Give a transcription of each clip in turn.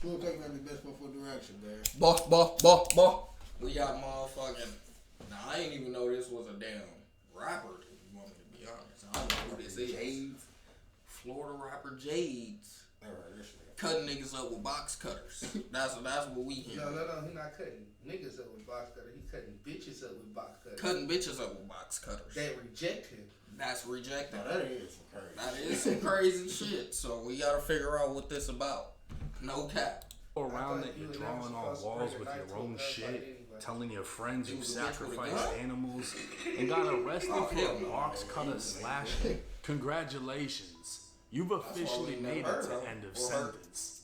Who'll take that the best for direction, man? Boh. We got motherfucking. Now, I didn't even know this was a damn rapper, if you want me to be honest. I don't know who this is. Jades. Florida rapper Jades. Alright, this nigga. Cutting niggas up with box cutters. That's what we hear. No, he not cutting niggas up with box cutter. He cutting bitches up with box cutters. Cutting bitches up with box cutters. That reject him. That's rejected. Now, that is some crazy. That is some crazy shit. So we gotta figure out what this about. No cap. Around that you're drawing on walls with your own shit, telling your friends you sacrificed animals, and got arrested for a box cutter slashing. Congratulations. You've officially made it to end of sentence.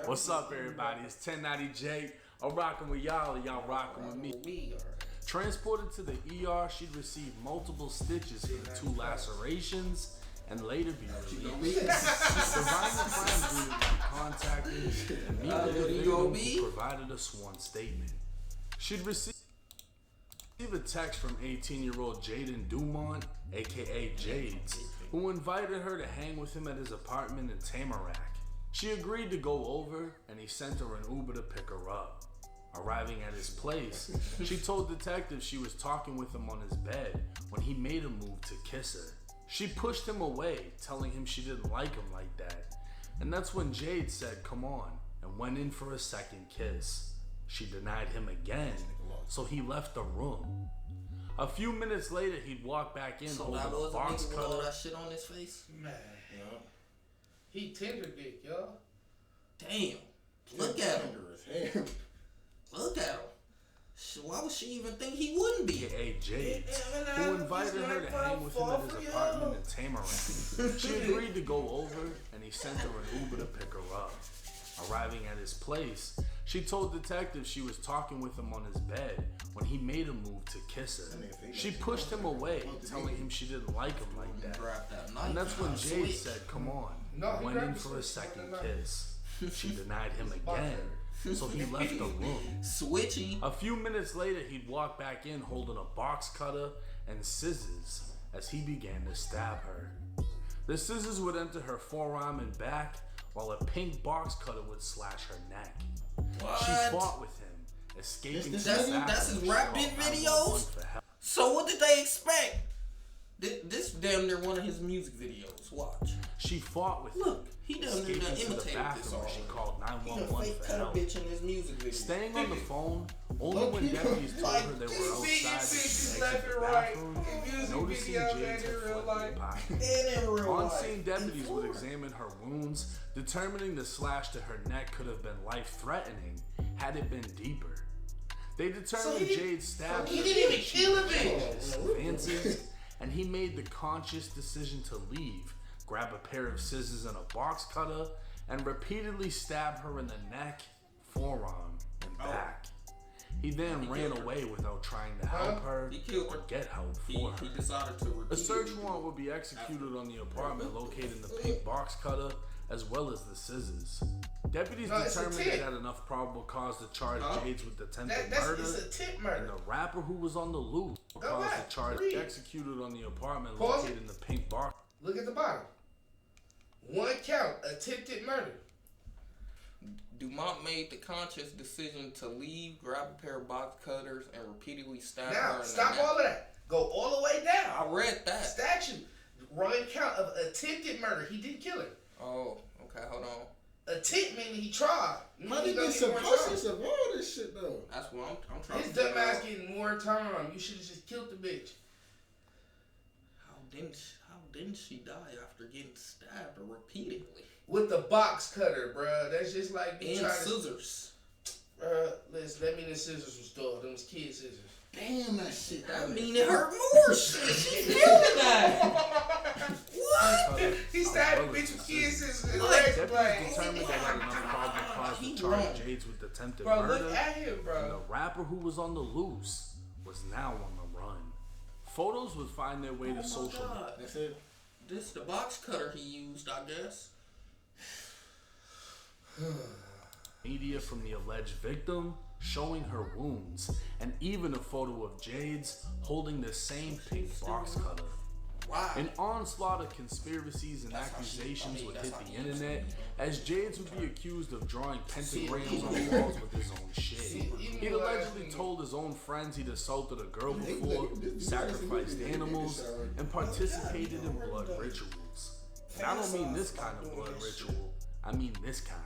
What's up, everybody? It's 1090J. I'm rocking with y'all, and y'all rocking with me. Transported to the ER, she'd received multiple stitches for the 2 lacerations and later be released. The violent crimes unit would be contacted and meet with the victim who provided a sworn statement. She'd receive a text from 18-year-old Jaden Dumont, aka Jades, who invited her to hang with him at his apartment in Tamarack. She agreed to go over, and he sent her an Uber to pick her up. Arriving at his place, she told detectives she was talking with him on his bed when he made a move to kiss her. She pushed him away, telling him she didn't like him like that. And that's when Jade said, "Come on," and went in for a second kiss. She denied him again, so he left the room. A few minutes later, he'd walk back in holding a box cutter. All that shit on his face? Man. He tender dick, y'all. Damn. Look at him. Him. Look at him. Why would she even think he wouldn't be? A.K.A. Jade, who invited her to hang with him at his apartment in Tamarack. She agreed to go over, and he sent her an Uber to pick her up. Arriving at his place, she told detectives she was talking with him on his bed when he made a move to kiss her. She pushed him away, telling him she didn't like him like that. And that's when Jade said, "Come on," and went in for a second kiss. She denied him again, so he left the room. Switchy. A few minutes later, he'd walk back in holding a box cutter and scissors as he began to stab her. The scissors would enter her forearm and back, while a pink box cutter would slash her neck. What? She fought with him, escaping. That's his rap bit videos? So what did they expect? This damn near one of his music videos. Watch. She fought with Look, him. he done imitated this all. She called He done 911 fake for cut a help. bitch in his music video. Staying on the phone, only when deputies told her they were outside to exit the bathroom, noticing Jades had fled the apartment. And in real On life. scene, deputies would examine her wounds, determining the slash to her neck could have been life-threatening had it been deeper. They determined Jade stabbed her. He didn't even kill a bitch. Advances, and he made the conscious decision to leave, grab a pair of scissors and a box cutter, and repeatedly stab her in the neck, forearm, and back. He then ran away without trying to help her or get help for her. He decided to A search warrant would be executed on the apartment located in the pink box cutter, as well as the scissors. Deputies determined they had enough probable cause to charge Jades with attempted murder, It's a tip murder. and the rapper who was on the loose caused the charge executed on the apartment located in the pink box. Look at the bottom. 1 count, attempted murder. Dumont made the conscious decision to leave, grab a pair of box cutters, and repeatedly stab her Now, in stop the neck. all of that. Go all the way down. I read that. Statute. 1 count of attempted murder. He did kill her. Oh, okay, hold on. Attempt meaning he tried. How they been supposed to all this shit though? That's what I'm trying His to dumb figure ass out. getting more time. You should have just killed the bitch. How didn't she die after getting stabbed repeatedly? With the box cutter, bruh. That's just like me And trying scissors. Bruh, listen, that mean the scissors was stolen. Them was kid scissors. Damn, that shit. That mean it hurt more shit. She feeling that. What? He stabbed the bitch with kid scissors. Deputies determined they had enough probable cause to charge Jades with attempted Bro, murder, look at him, and bro. the rapper who was on the loose was now on the run. Photos would find their way to social media. That's it. This the box cutter he used, I guess. Media from the alleged victim showing her wounds, and even a photo of Jades holding the same pink box cutter. Why? An onslaught of conspiracies and accusations would hit the internet, as Jades would be accused of drawing pentagrams on walls with his own shit. He'd allegedly told his own friends he'd assaulted a girl before, sacrificed animals, and participated in blood rituals. And I don't mean this kind of blood ritual, I mean this kind.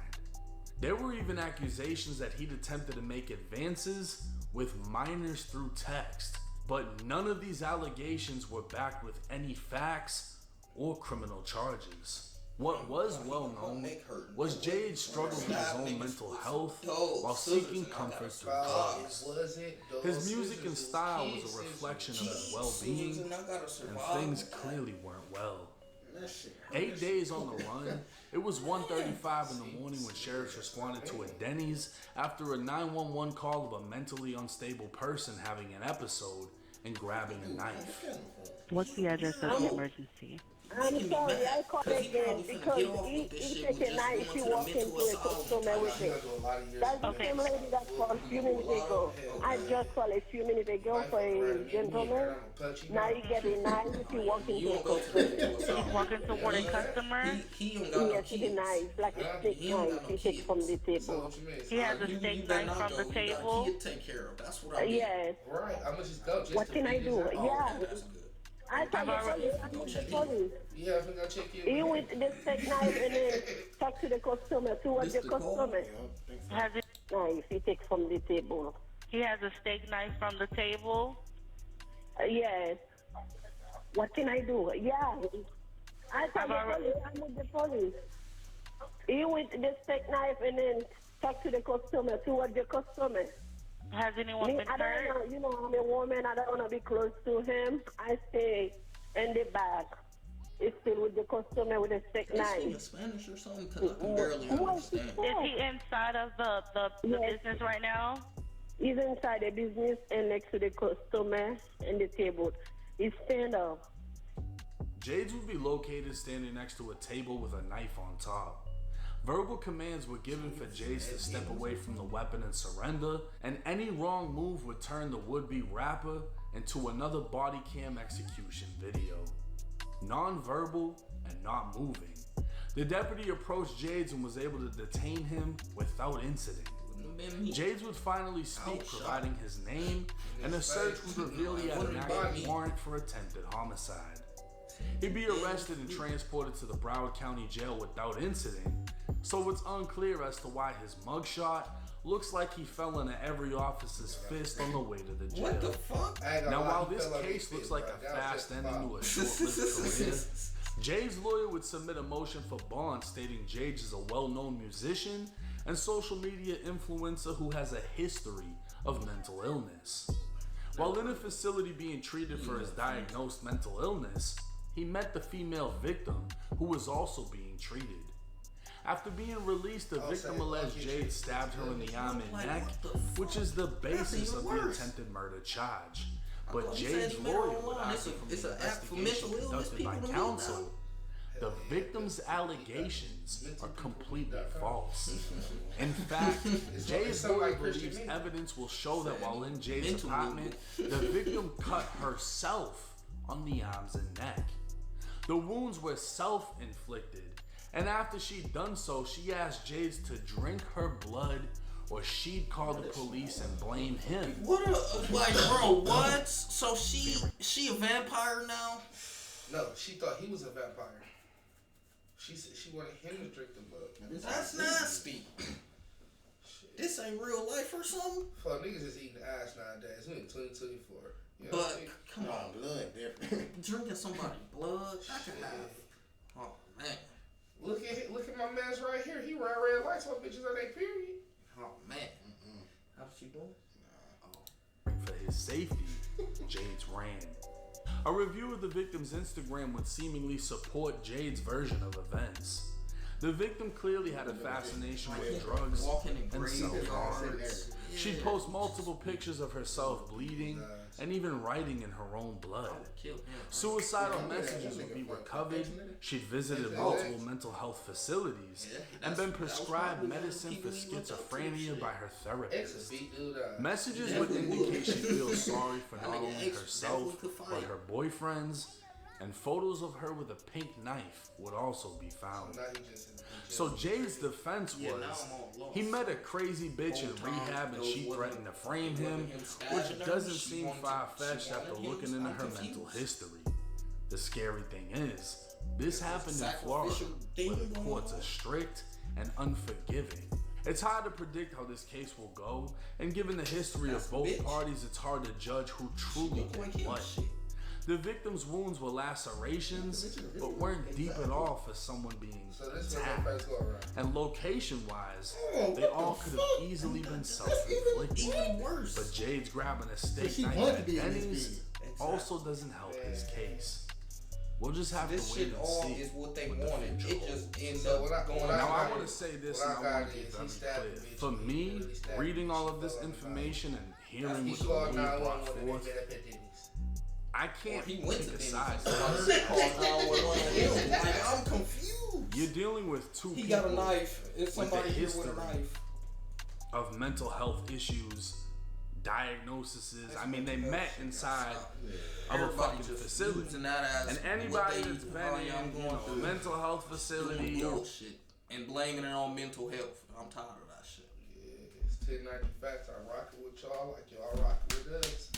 There were even accusations that he'd attempted to make advances with minors through text. But none of these allegations were backed with any facts or criminal charges. What was well known was Jade struggled with his own mental health while seeking comfort through drugs. His music and style was a reflection of his well-being, and things clearly weren't well. 8 days on the run, it was 1:35 in the morning when sheriffs responded to a Denny's after a 911 call of a mentally unstable person having an episode and grabbing a knife. What's the address of the emergency? I'm sorry, I called again because he took a knife, she walked into a customer with it. That's the same lady that called a few minutes ago. I just called a few minutes ago for a gentleman. Now he get a knife, he walked into a customer. He's walking toward a customer. Yes, it's a knife, like a steak knife he takes from the table. He has a steak knife from the table. Yes. Right, I'm gonna just go. What can I do? Yeah. I thought the police. Yeah, I'm gonna check you. He went to the steak knife and then talk to the customer, towards the customer. Has it? Knife he takes from the table. He has a steak knife from the table. Yes. What can I do? Yeah. I thought the police. I'm with the police. He went to the steak knife and then talk to the customer, towards the customer. Has anyone been I hurt? don't know, you know, I'm a woman, I don't want to be close to him. I stay in the back. It's still with the customer with a steak knife. In Spanish or something? Because I can barely understand. Is he inside of the business right now? He's inside the business and next to the customer and the table. He's stand up. Jades would be located standing next to a table with a knife on top. Verbal commands were given for Jades to step away from the weapon and surrender, and any wrong move would turn the would-be rapper into another body cam execution video. Non-verbal and not moving, the deputy approached Jades and was able to detain him without incident. Jades would finally speak, providing his name, and a search would reveal he had an active warrant for attempted homicide. He'd be arrested and transported to the Broward County Jail without incident, so it's unclear as to why his mugshot looks like he fell into every officer's fist on the way to the jail. What the fuck? Now, while this case looks like a fast ending to a short-lived career, Jay's lawyer would submit a motion for bond stating Jade is a well-known musician and social media influencer who has a history of mental illness. While in a facility being treated for his diagnosed mental illness, he met the female victim who was also being treated. After being released, the victim alleged Jade stabbed her in the arm and neck, which is the basis of the attempted murder charge. But Jade's lawyer would argue from the investigation conducted by counsel, the victim's allegations are completely false. In fact, Jade's lawyer believes evidence will show that while in Jade's apartment, the victim cut herself on the arms and neck. The wounds were self-inflicted, and after she'd done so, she asked Jades to drink her blood or she'd call the police and blame him. What like, bro, what? So she a vampire now? No, she thought he was a vampire. She said she wanted him to drink the blood. That's nasty. This ain't real life or something? Fuck, niggas is eating ass nowadays. We in 2024. You know But, come on. Blood different. Drinking somebody's blood, I can have. Oh, man. Look at my man's right here. He ran red lights on bitches on their period. Oh, man. How's she doing? For his safety, Jades ran. A review of the victim's Instagram would seemingly support Jade's version of events. The victim clearly had a fascination with drugs and self-harm. She'd post multiple pictures of herself bleeding and even writing in her own blood. Suicidal messages would be recovered. She'd visited multiple mental health facilities and been prescribed medicine for schizophrenia by her therapist. Messages would indicate she feels sorry for not only herself, but her boyfriends and photos of her with a pink knife would also be found. So Jade's defense was he met a crazy bitch in rehab and she threatened to frame him, which doesn't seem far-fetched after looking into her mental history. The scary thing is, this happened in Florida, where the courts are strict and unforgiving. It's hard to predict how this case will go, and given the history of both parties, it's hard to judge who truly did what. The victim's wounds were lacerations, but weren't deep at all for someone being attacked. And location-wise, they all could have easily been self-inflicted. Even worse. But Jade's grabbing a steak knife at Denny's also doesn't help his case. We'll just have to wait and see. Is what they wanted. It just ends up going. Now I want to say this, and I want to get very clear. For me, reading all of this information and hearing what the lawyer brought forth, I can't pick a side. I'm confused. You're dealing with two people. He got a knife. It's with somebody a here with a history knife of mental health issues, diagnoses. I mean, they met inside of a fucking facility. And anybody that's been in a mental health facility and blaming it on mental health, I'm tired of that shit. Yeah, it's 1090 facts. I rock it with y'all like y'all rock it with us.